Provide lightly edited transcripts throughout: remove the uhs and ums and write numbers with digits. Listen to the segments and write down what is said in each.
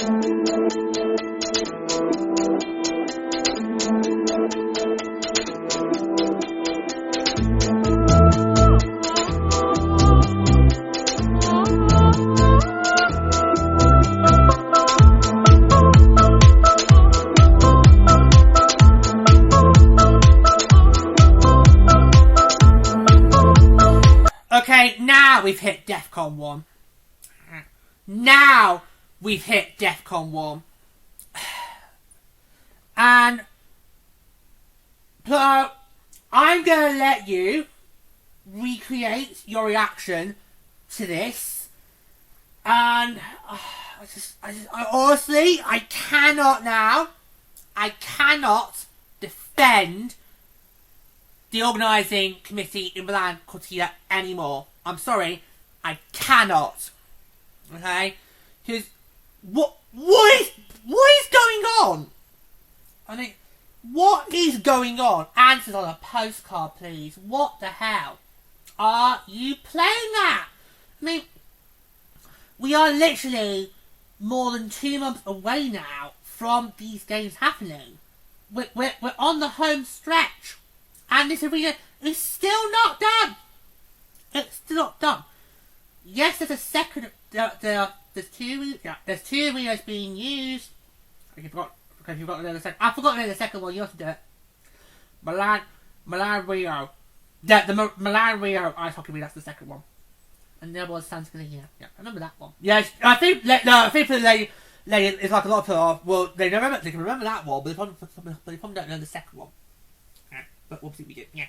Okay, now we've hit DEFCON 1. Now we've hit DEFCON 1. And Pluto, I'm going to let you recreate your reaction to this. And I honestly, I cannot defend the organising committee in Milan-Cortina anymore. I'm sorry, I cannot. Okay? Because what is going on? I mean, what is going on? Answers on a postcard, please. What the hell are you playing at? I mean, we are literally more than 2 months away now from these games happening. We're on the home stretch. And this arena is still not done. It's still not done. Yes, there's a second. There's two arenas being used. I forgot the name of the second one. You have to do it. Milan Rio. The Milan Rio ice hockey arena. That's the second one. And the other one's Santa Catalina. Yeah, I remember that one. Yeah, I think for the lady, it's like a lot of people. Well, they can remember that one, but they probably don't know the second one. But obviously we did, yeah.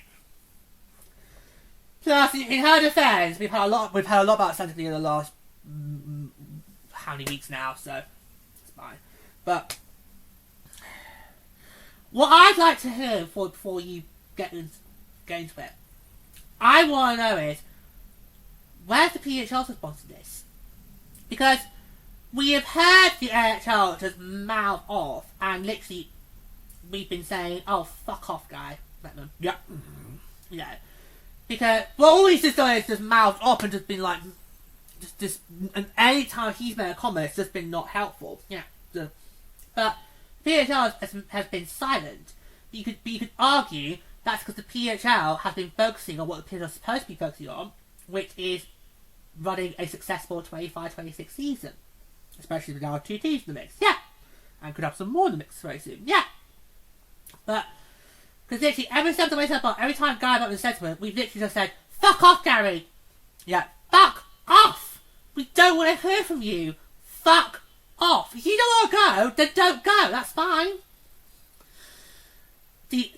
Plus, in her defence, we've had a lot about Santa Catalina in the last how many weeks now, so it's fine. But what I'd like to hear before you get into it, I want to know is where's the PWHL's response to this? Because we have heard the AHL just mouth off, and literally we've been saying, "Oh, fuck off, guy." Yeah. Yeah. Because all he's just done is just mouthed up and just been like, and any time he's made a comment, it's just been not helpful. Yeah. But PWHL has been silent. You could argue that's because the PWHL has been focusing on what the PWHL is supposed to be focusing on, which is running a successful 25-26 season. Especially with our 2 teams in the mix. Yeah. And could have some more in the mix very soon. Yeah. But because literally every time Guy about the sentiment, we've literally just said, "Fuck off, Gary." Yeah, fuck off. We don't want to hear from you. Fuck off. If you don't want to go, then don't go. That's fine. The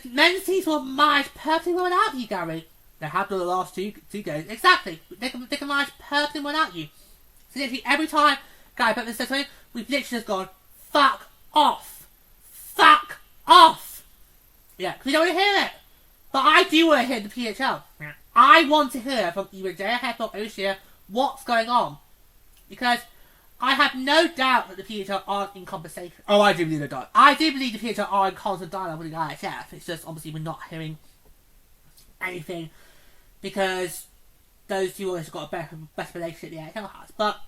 men's teams will manage perfectly well without you, Gary. They have done the last two games. Exactly. They can manage perfectly well without you. So literally every time Guy about the sentiment, we've literally just gone, "Fuck off. Fuck off." Yeah, because we don't want to hear it. But I do want to hear the PWHL. Yeah. I want to hear from either JHF or Oshia what's going on. Because I have no doubt that the PWHL aren't in conversation. Oh, I do believe they don't. I do believe the PWHL are in constant dialogue with the IHF. It's just obviously we're not hearing anything because those two always got a better relationship the AHL has. But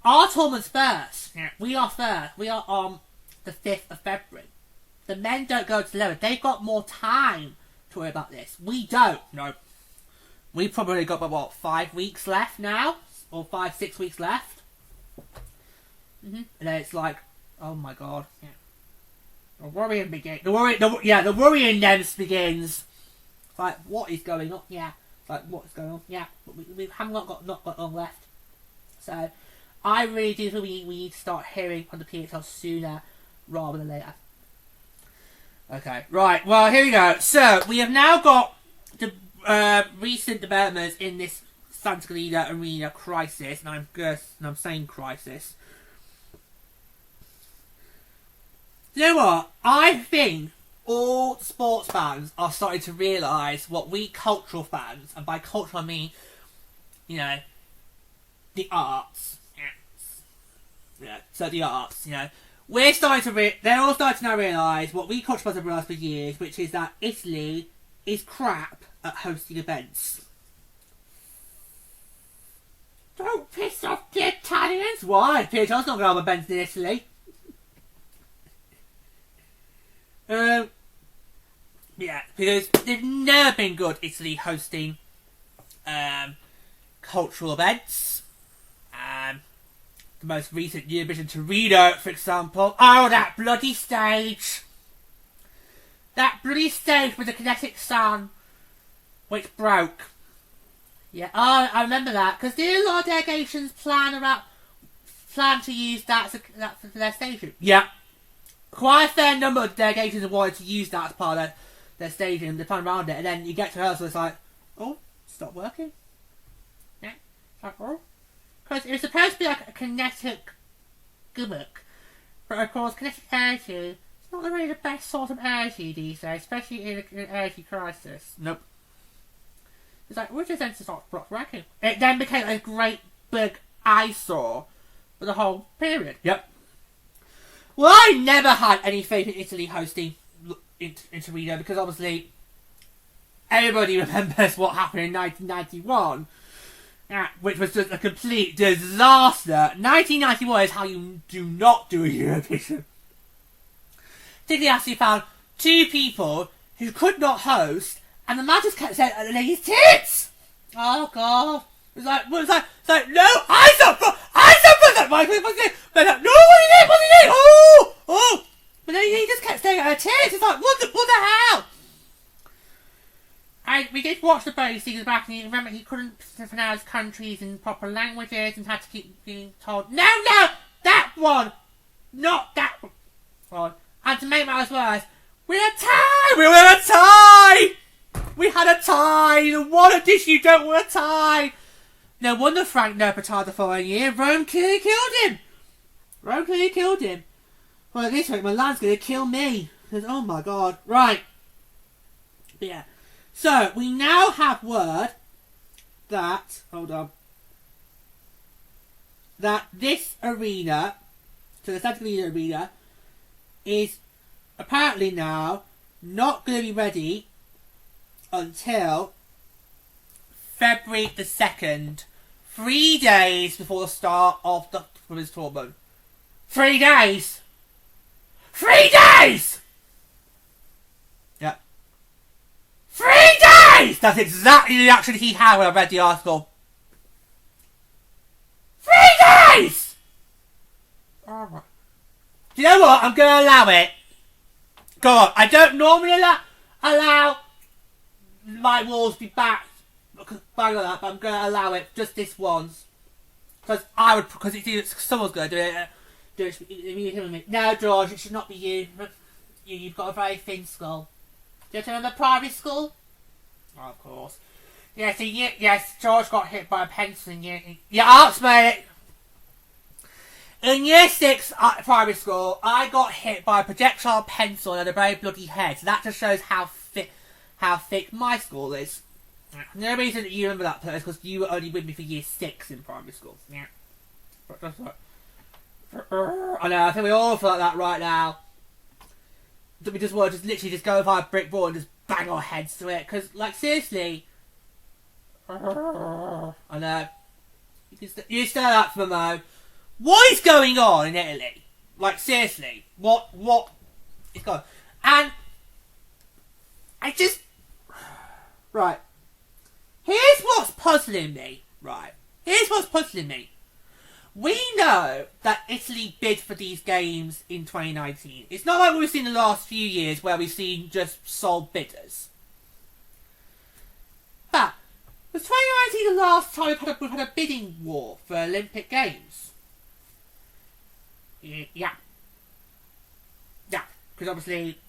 our tournament's first. Yeah. We are first. We are on the 5th of February. The men don't go to the 11th. They've got more time to worry about this. We don't. No. We've probably got about, 5 weeks left now? Or 5-6 weeks left? And then it's like, oh my god. Yeah. The worrying begins. The worrying then begins. It's like, what is going on? Yeah. It's like, what is going on? Yeah. But we haven't got long left. So, I really do think we need to start hearing from the PHL sooner rather than later. Okay, right, well, here we go. So, we have now got the recent developments in this Santa Catalina arena crisis, and I'm saying crisis. You know what? I think all sports fans are starting to realise what we cultural fans, and by cultural I mean, you know, the arts. Yeah, so the arts, you know. We're starting to they're all starting to now realise what we culture fans have realised for years, which is that Italy is crap at hosting events. Don't piss off the Italians, why. PHL's not going to have events in Italy. Yeah, because they've never been good, Italy, hosting cultural events. The most recent Eurovision Torino, for example. Oh, that bloody stage! That bloody stage with the kinetic sun, which broke. Yeah, oh, I remember that, because did a lot of delegations plan to use that for their station? Yeah. Quite a fair number of delegations wanted to use that as part of their staging. They plan around it, and then you get to rehearsal, it's like, oh, stop working. Yeah, it's like, oh. Because it was supposed to be like a kinetic gimmick, but of course, kinetic energy is not really the best sort of energy these days, especially in an energy crisis. Nope. It's like, we're just going to stop working. It then became a great big eyesore for the whole period. Yep. Well, I never had any faith in Italy hosting in Torino because obviously everybody remembers what happened in 1991, which was just a complete disaster. 1991 is how you do not do a Eurovision. Italy actually found two people who could not host, and the man just kept saying, "Ladies' tits." Oh God! It's like no, I suffer. But no, what do you need? Oh! But then he just kept staring at her tits. It's like, what the hell? We did watch the bonus season back, and you remember he couldn't pronounce countries in proper languages and had to keep being told, no, that one, not that one. And to make matters worse, we had a tie. We had a tie. What a dish you don't want a tie. No wonder Frank Nerpatard the following year. Rome clearly killed him. Well, at this rate, Milan's going to kill me. Because, oh my God. Right. But yeah. So, we now have word that... Hold on. That this arena, so the Santa Clarita Arena, is apparently now not going to be ready until February the 2nd. 3 days before the start of the women's tournament. 3 days! 3 days! Yeah. 3 days! That's exactly the reaction he had when I read the article. 3 days! Alright. Do you know what? I'm going to allow it. Go on. I don't normally allow my rules to be backed like that, but I'm going to allow it just this once. Because someone's going to do it with me. No, George, it should not be you. You've got a very thin skull. Do you remember primary school? Oh, of course. Yeah, so yes, George got hit by a pencil in your arts, mate. In year 6 at primary school, I got hit by a projectile pencil and had a very bloody head. So that just shows how thick my skull is. No reason that you remember that place because you were only with me for year 6 in primary school. Yeah. But that's like, I know, I think we all feel like that right now. We just want to literally just go over a brick wall and just bang our heads to it. Because, like, seriously. I know. You stare at Momo. What is going on in Italy? Like, seriously. What is going on? And I just... Right. Here's what's puzzling me. Right. Here's what's puzzling me. We know that Italy bid for these games in 2019. It's not like we've seen the last few years where we've seen just sole bidders. But was 2019 the last time we've had a bidding war for Olympic Games? Yeah. Yeah, because obviously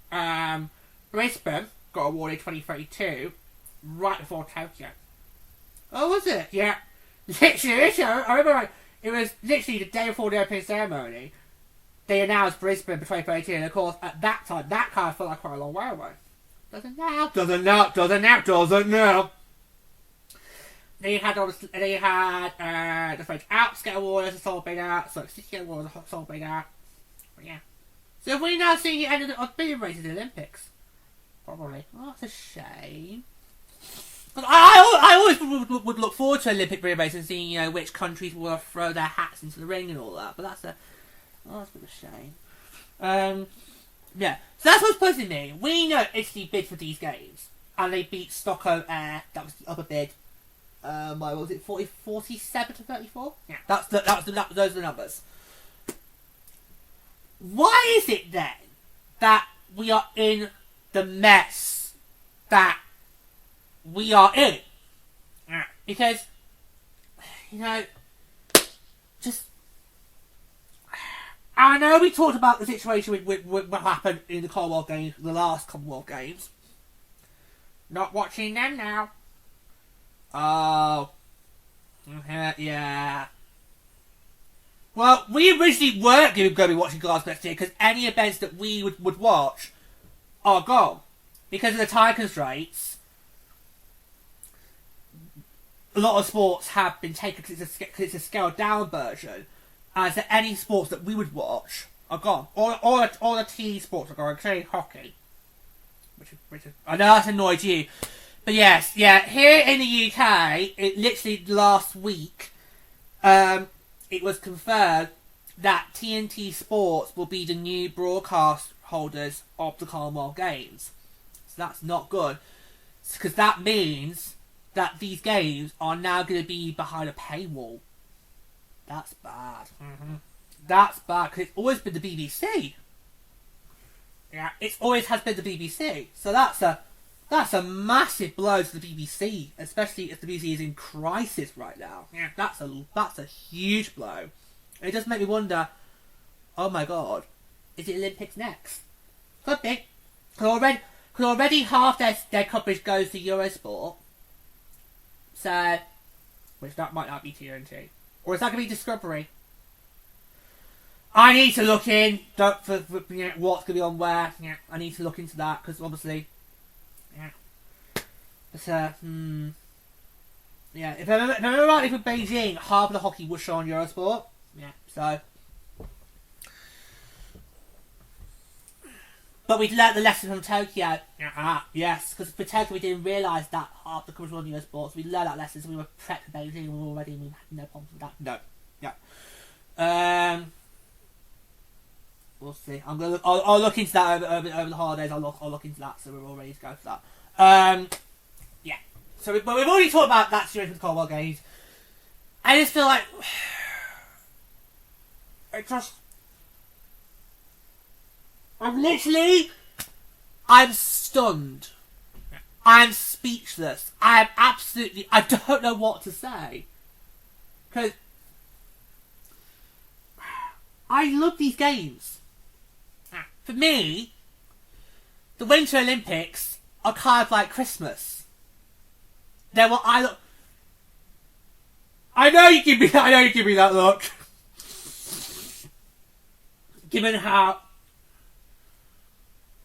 Brisbane got awarded 2032 right before Tokyo. Oh, was it? Yeah. Literally, I remember it was literally the day before the opening ceremony. They announced Brisbane for 2032, and of course, at that time, that kind of felt like quite a long way away. Doesn't now. They had the French Alps get awarded as a sole bidder, so City get awarded as a sole bidder. But yeah. So have we now seen the end of the bidding race in the Olympics? Probably. Oh, that's a shame. I always would look forward to Olympic relays and seeing, you know, which countries will throw their hats into the ring and all that. But that's a bit of a shame. Yeah. So that's what's puzzling me. We know Italy bid for these games, and they beat Stockholm Air. That was the other bid. What was it? 47 to 34. Yeah. Those are the numbers. Why is it then that we are in the mess that we are in? Because, you know, just, I know we talked about the situation with what happened in the Commonwealth Games, the last Commonwealth Games. Not watching them now. Oh. Yeah. Well, we originally weren't going to be watching Glasgow next year because any events that we would watch are gone. Because of the time constraints, a lot of sports have been taken because it's a scaled down version. And so any sports that we would watch are gone. All the team sports are gone, including hockey. Which is, I know that's annoyed you. But yes, here in the UK, it literally last week, it was confirmed that TNT Sports will be the new broadcast holders of the Commonwealth Games. So that's not good. Because that means that these games are now going to be behind a paywall. That's bad. Mm-hmm. That's bad, because it's always been the BBC. Yeah, it always has been the BBC. So that's a massive blow to the BBC, especially if the BBC is in crisis right now. Yeah, that's a huge blow. It does make me wonder, oh my god, is it Olympics next? Could be. Because already half their coverage goes to Eurosport. So, which that might not be TNT. Or is that going to be Discovery? I need to look in for you know, what's going to be on where. Yeah, I need to look into that, because obviously, yeah. But, yeah, if I remember rightly for Beijing, half of the hockey was shown on Eurosport. Yeah, so. But we learnt the lesson from Tokyo. Yes, because for Tokyo we didn't realise that half the coverage was on Eurosport, so we learned that lesson, so we were prepped for Beijing and we were ready and we had no problems with that. No. Yeah. We'll see. I'll look into that over the holidays. I'll look into that, so we're all ready to go for that. Yeah. So we've already talked about that situation with the Commonwealth Games. I just feel like I'm stunned. I'm speechless. I don't know what to say. Because I love these games. For me, the Winter Olympics are kind of like Christmas. They're what I look. I know you give me that look. Given how.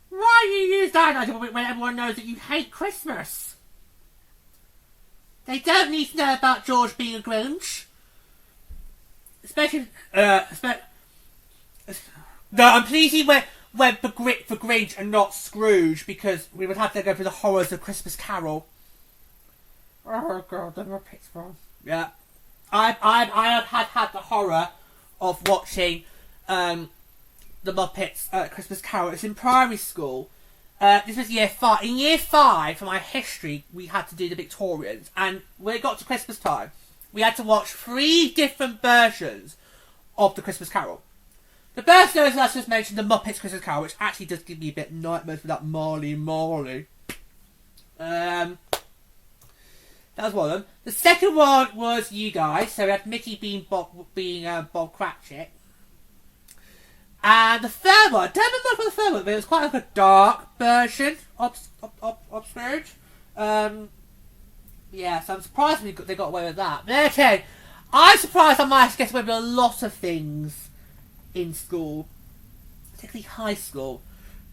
Why do you use that when everyone knows that you hate Christmas? They don't need to know about George being a Grinch. Especially. No, I'm pleased he went for Grinch and not Scrooge, because we would have to go through the horrors of Christmas Carol. Oh god, the Muppets wrong. Yeah. I have had the horror of watching the Muppets Christmas Carol. It's in primary school. This was year 5. In year 5, for my history, we had to do the Victorians, and when it got to Christmas time, we had to watch 3 different versions of the Christmas Carol. The first version, as I just mentioned, the Muppets Christmas Carol, which actually does give me a bit nightmares for that Marley. That was one of them. The second one was you guys, so we had Mickey being Bob Cratchit. And the third one, I don't remember what the third one, but it was quite like a dark version of Scrooge. Yeah, so I'm surprised they got away with that. But okay, I'm surprised I managed to get away with a lot of things in school, particularly high school.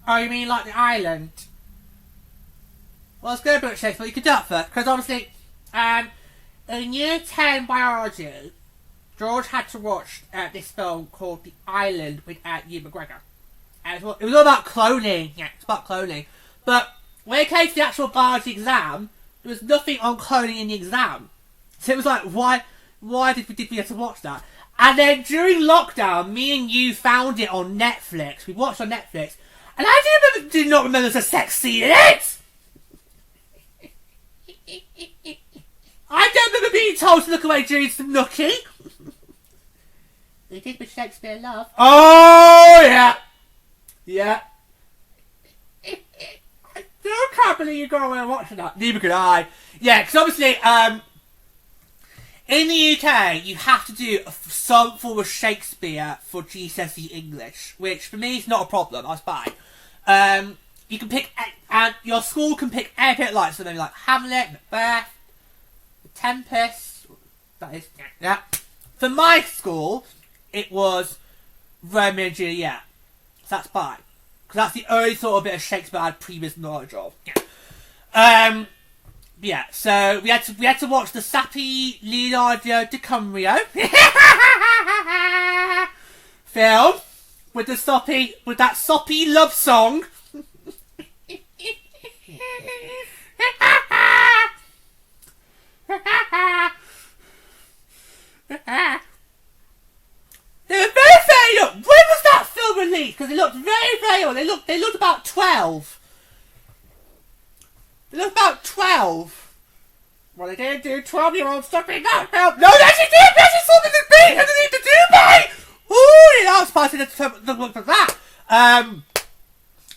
Oh, you mean like the island? Well, it's going to be a Shakespeare, but you could do that first, because obviously, in year 10 biology, George had to watch this film called The Island with Ewan McGregor. And it was all about cloning. Yeah, it's about cloning. But when it came to the actual biology exam, there was nothing on coding in the exam. So it was like, why did we have to watch that? And then during lockdown, me and you found it on Netflix. We watched on Netflix, and I did not remember there's a sex scene in it. I don't remember being told to look away during some nookie. We did with Shakespeare in Love. Oh yeah, yeah. I can't believe you got away and watching that. Neither could I. Yeah, because obviously, in the UK, you have to do some form of Shakespeare for GCSE English, which for me is not a problem. That's fine. You can pick, and your school can pick anything like, so maybe like Hamlet, Macbeth, The Tempest. That is, yeah. For my school, it was Romeo and Juliet. So that's fine. Because that's the only sort of bit of Shakespeare I had previous knowledge of. Yeah, so we had to watch the sappy Leonardo DiCaprio film with that soppy love song. They were very young. When was that film released? Because they looked very young. They looked about 12. They looked about 12. Well, they didn't do 12-year-olds stuff in that film. No, they actually did. They actually saw me to be underneath the duvet. Ooh, yeah, I was passing the look for that.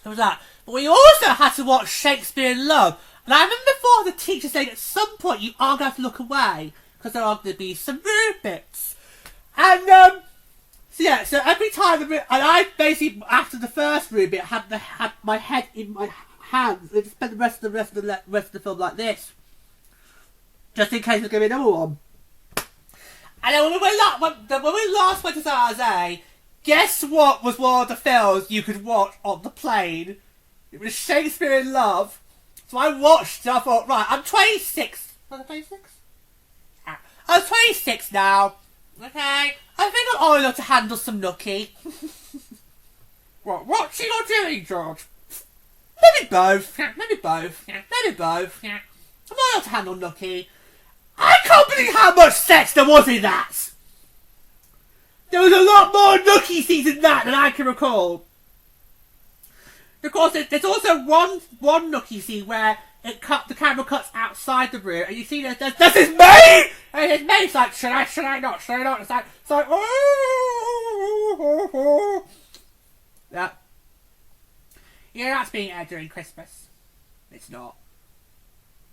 There was that. But we also had to watch Shakespeare in Love. And I remember before the teacher saying at some point you are going to have to look away because there are going to be some rude bits. And, so yeah, so every time, and I basically, after the first rude bit, had my head in my hands and spent the rest of the film like this. Just in case there's going to be another one. And then when we last went to San Jose, guess what was one of the films you could watch on the plane? It was Shakespeare in Love. So I watched it, I thought, right, I'm 26. Was I 26? I was 26 now. Okay, I think I'm old enough to handle some nookie. What's you doing, George? Maybe both. Maybe both. Maybe both. I'm old enough to handle nookie. I can't believe how much sex there was in that. There was a lot more nookie scenes in that than I can recall. Of course, there's also one nookie scene where the camera cuts outside the room, and you see there's his mate, and his mate's like, should I not? It's like, oh. Yeah. Yeah, that's being aired during Christmas. It's not.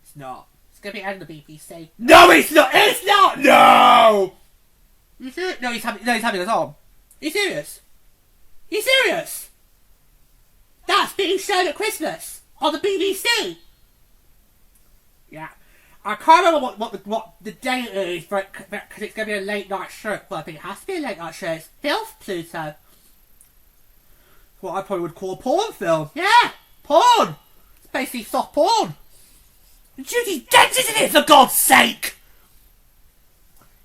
It's not. It's going to be aired on the BBC. No, it's not! It's not! No! You serious? No, he's having us on. Are you serious? Are you serious? That's being shown at Christmas on the BBC. Yeah. I can't remember what the date is, because it's going to be a late night show. Well, I think it has to be a late night show. It's Filth Pluto. What I probably would call a porn film. Yeah, porn. It's basically soft porn. And Judi Dench's in it, for God's sake.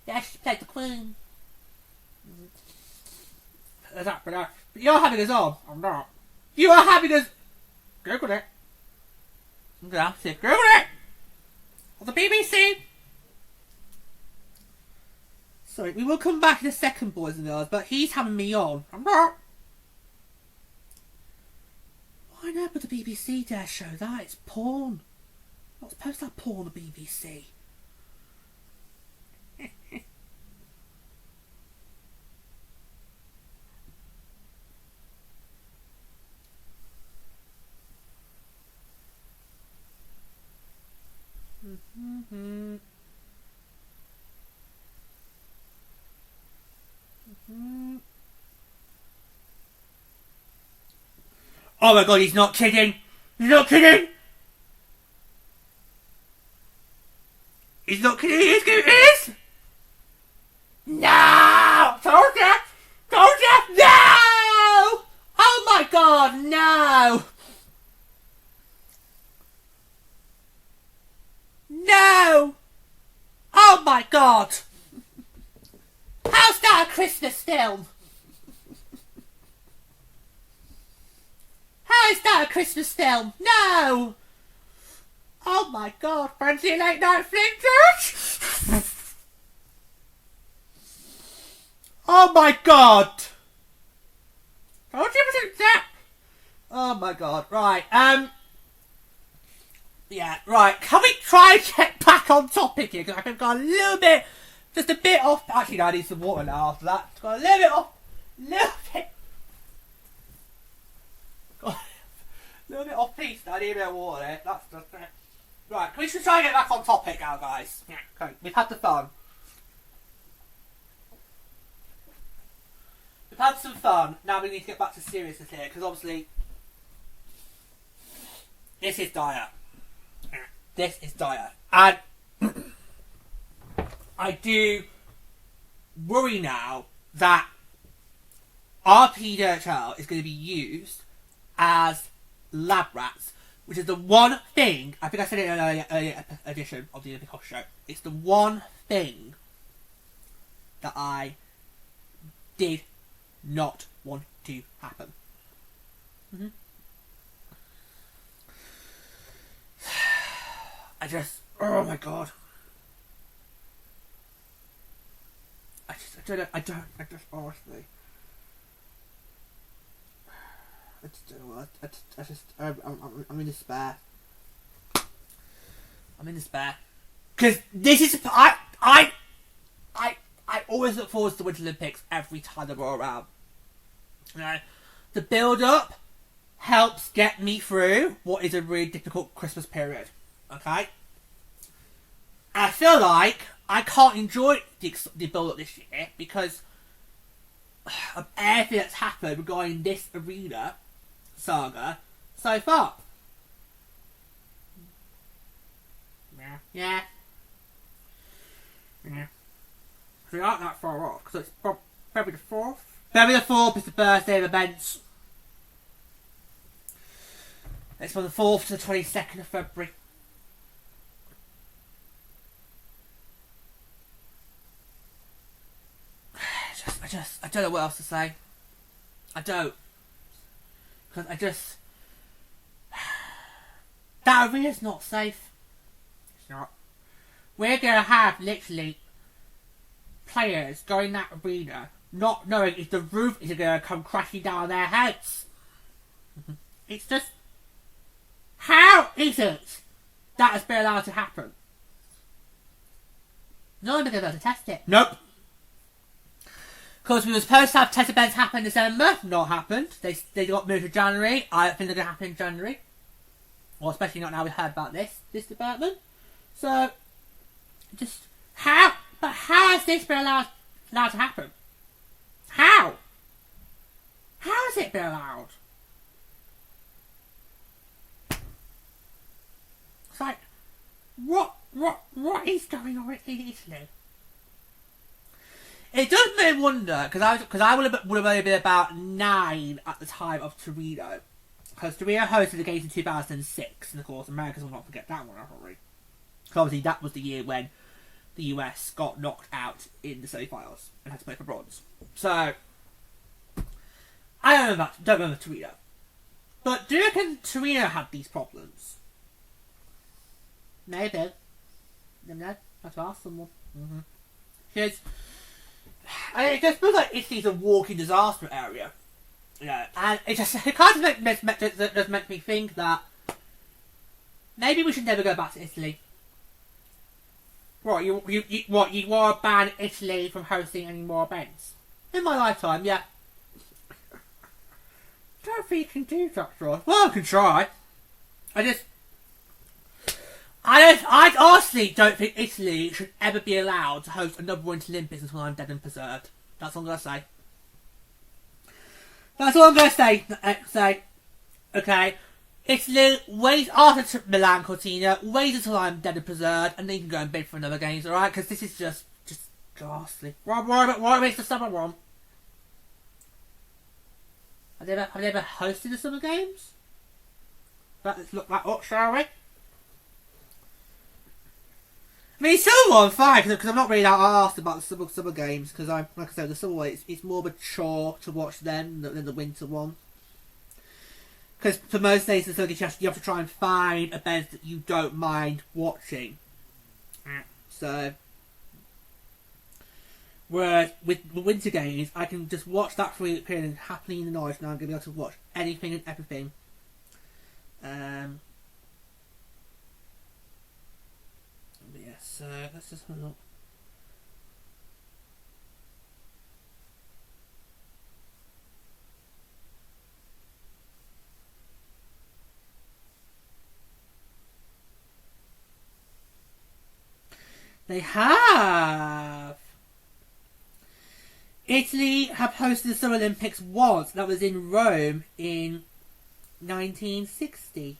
Yeah, she played the Queen. But you're having us on. I'm not. You are having us. Google it. Google it. On the BBC. Sorry, we will come back in a second, boys and girls, but he's having me on. I'm not. Why not? But the BBC dare show that? It's porn. Not supposed to have porn on the BBC. Oh my God, he's not kidding! He's not kidding! He's not kidding, he is! No! Told ya! No! Oh my God, no! No! Oh my God! How's that a Christmas film? How is that a Christmas film? No! Oh my god, fancy late night flinters! Oh my god! 40% zap! Oh my god, right, yeah, right, can we try and get back on topic here? Because I think I've got a little bit, just a bit off. Actually, no, I need some water now after that. It's got a little bit off, got a little bit off piece. I need a bit of water there. That's just it. Right, can we just try and get back on topic now, guys? Yeah, okay, we've had the fun. We've had some fun. Now we need to get back to seriousness here, because obviously this is dire. This is dire. And I do worry now that our PWHL is going to be used as lab rats, which is the one thing, I think I said it in an earlier edition of the Olympic Hockey Show, it's the one thing that I did not want to happen. Mm-hmm. I just, oh my god. I just honestly. I just don't know. I'm in despair. I'm in despair. Because this is, I always look forward to the Winter Olympics every time they roll around. You know, the build-up helps get me through what is a really difficult Christmas period. Okay? And I feel like I can't enjoy the build-up this year because of everything that's happened regarding this arena saga so far. Yeah. We aren't that far off because it's February the 4th. February the 4th is the birthday of events. It's from the 4th to the 22nd of February. I don't know what else to say. I don't. Because that arena's not safe. It's not. We're going to have literally players going in that arena not knowing if the roof is going to come crashing down on their heads. It's just, how is it that has been allowed to happen? No one's going to be able to test it. Nope. Because we were supposed to have test events happen in December. Not happened. They got moved to January. I don't think they're going to happen in January. Well, especially not now we've heard about this development. So, just, how? But how has this been allowed to happen? How? How has it been allowed? It's like, what is going on in Italy? It does make me wonder, because I would have only been about 9 at the time of Torino. Because Torino hosted the games in 2006, and of course Americans will not forget that one, probably. Because obviously that was the year when the US got knocked out in the semi-finals and had to play for bronze. So, I don't remember Torino. But do you reckon Torino had these problems? Maybe. Never know. I have to ask someone. Because it just feels like Italy's a walking disaster area. You know, and it kind of just makes me think that maybe we should never go back to Italy. What, you want to ban Italy from hosting any more events? In my lifetime, yeah. Don't think you can do that, Troy. Well, I can try. I honestly don't think Italy should ever be allowed to host another Winter Olympics until I'm dead and preserved. That's all I'm going to say. That's all I'm going to say. Okay. Italy, wait after Milan-Cortina, wait until I'm dead and preserved, and then you can go and bid for another games, alright? Because this is just ghastly. What makes the summer wrong? Have they ever hosted the summer games? Let's look that up, shall we? I mean, summer one, fine, because I'm not really that asked about the summer games, because like I said, the summer one, it's more mature to watch them than the winter one. Because for most days in circuit, you have to try and find events that you don't mind watching. So, whereas with the winter games, I can just watch that for a period and happily in the knowledge now I'm going to be able to watch anything and everything. But yeah, so let's just have a look. They have. Italy have hosted the Summer Olympics once. That was in Rome in 1960.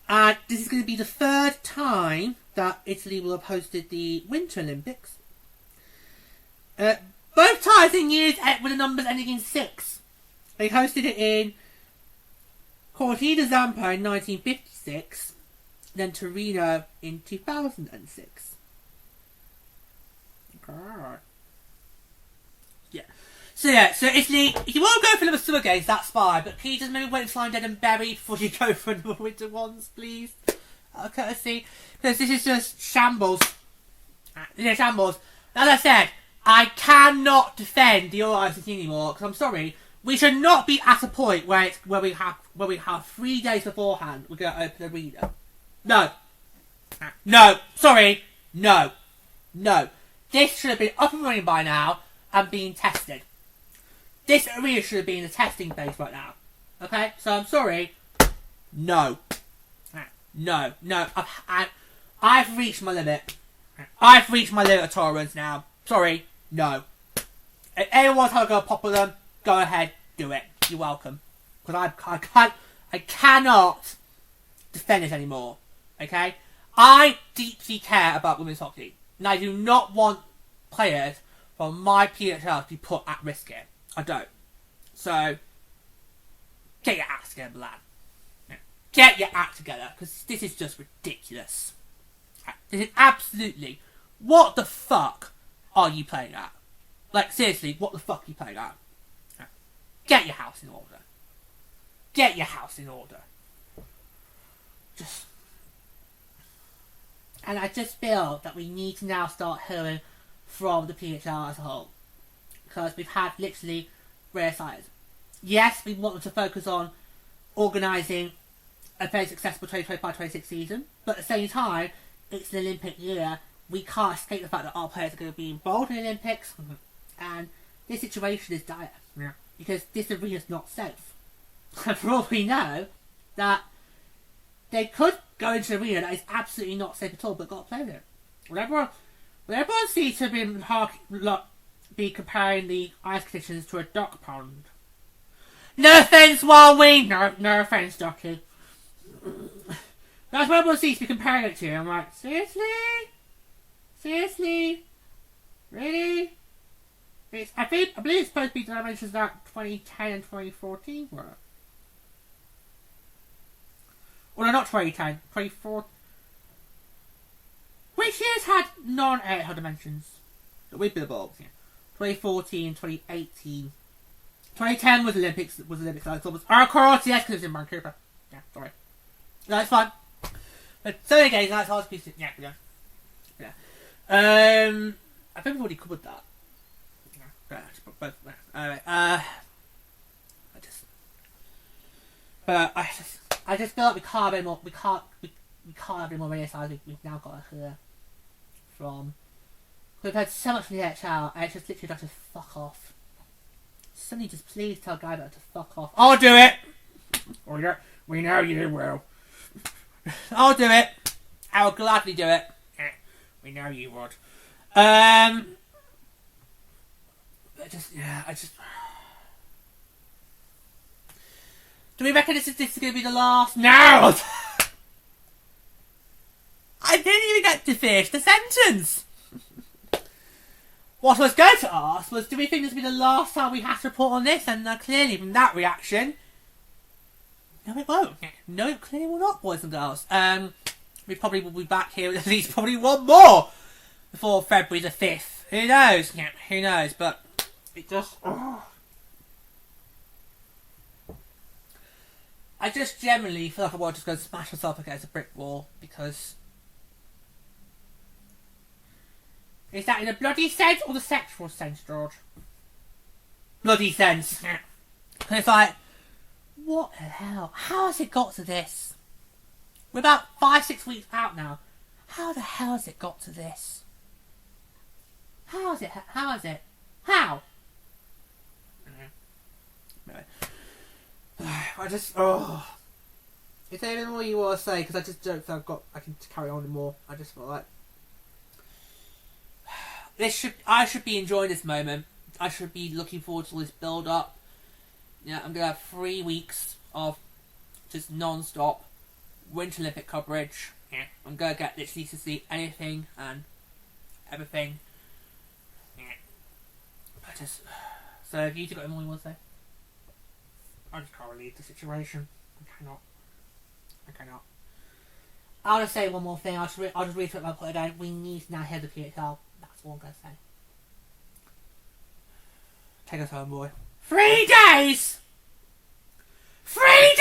And this is going to be the third time that Italy will have hosted the Winter Olympics. Both times in years with the numbers ending in 6. They hosted it in Cortina Zampa in 1956, then Torino in 2006. God. Yeah. So Italy, if you want to go for the Summer Games, that's fine, but can you just maybe wait until I'm dead and buried before you go for the winter ones, please? Courtesy. Because this is just shambles. This is shambles. As I said, I cannot defend the organisers anymore, because I'm sorry, we should not be at a point where we have 3 days beforehand we're going to open the arena. No. Sorry. No. This should have been up and running by now and being tested. This arena should have been in the testing phase right now. Okay? So I'm sorry. No. I've reached my limit. I've reached my limit of tolerance now. Sorry. No. If anyone wants to have a go at pop with them, go ahead, do it. You're welcome. Because I cannot defend it anymore. Okay? I deeply care about women's hockey. And I do not want players from my PWHL to be put at risk here. I don't. So, get your act together, Milan. Get your act together. Because this is just ridiculous. This is absolutely... What the fuck are you playing at? Like, seriously, what the fuck are you playing at? Get your house in order. Get your house in order. And I just feel that we need to now start hearing from the PHL as a whole. Because we've had literally rare sides. Yes, we want them to focus on organising a very successful 2025-26 season. But at the same time, it's an Olympic year. We can't escape the fact that our players are going to be involved in the Olympics. And this situation is dire. Yeah. Because this arena is not safe. And for all we know, that they could go into an arena that is absolutely not safe at all, but got to play in it. When everyone seems to be comparing the ice conditions to a duck pond. No offence, Wildwing! No offence, Ducky. That's what everyone seems to be comparing it to. I'm like, seriously? Seriously? Really? I believe it's supposed to be the dimensions that 2010 and 2014 were. Well, no, not 2010. 2014. Which years had non-800 dimensions? That we've been involved in. 2014, 2018. 2010 was Olympics. So of course, yes, because it was in Vancouver. Yeah, sorry. No, that's fine. But so again, that's hard to be. Yeah. I think we've already covered that. I just feel like we can't have any more. We can't have any more radio sides. We've now got to hear from. We've had so much from the HL, and it's just literally like to fuck off. Somebody just please tell Guy to fuck off. I'll do it. We know you will. I'll do it. I will gladly do it. We know you would. I just. Do we reckon this is going to be the last? No! I didn't even get to finish the sentence. What I was going to ask was, do we think this will be the last time we have to report on this? And clearly from that reaction, no it won't. No, it clearly will not, boys and girls. We probably will be back here at least probably one more before February the 5th. Who knows? Yeah, who knows? But it just... I just generally feel like I want to just go and smash myself against a brick wall because... Is that in a bloody sense or the sexual sense, George? Bloody sense. It's like, what the hell? How has it got to this? We're about 5-6 weeks out now. How the hell has it got to this? How is it? How is it? How? Anyway. I just, Is there anything more you want to say? Because I just don't think I can carry on anymore. I just feel like I should be enjoying this moment. I should be looking forward to all this build up. Yeah, I'm gonna have 3 weeks of just non-stop Winter Olympic coverage. Yeah, I'm gonna get literally to see anything and everything. Yeah. So have you two got anything more you want to say? I just can't relieve the situation. I cannot. I'll just say one more thing. I'll just reiterate my point again. We need to now head the PHL. That's all I'm going to say. Take us home, boy. 3 days! 3 days!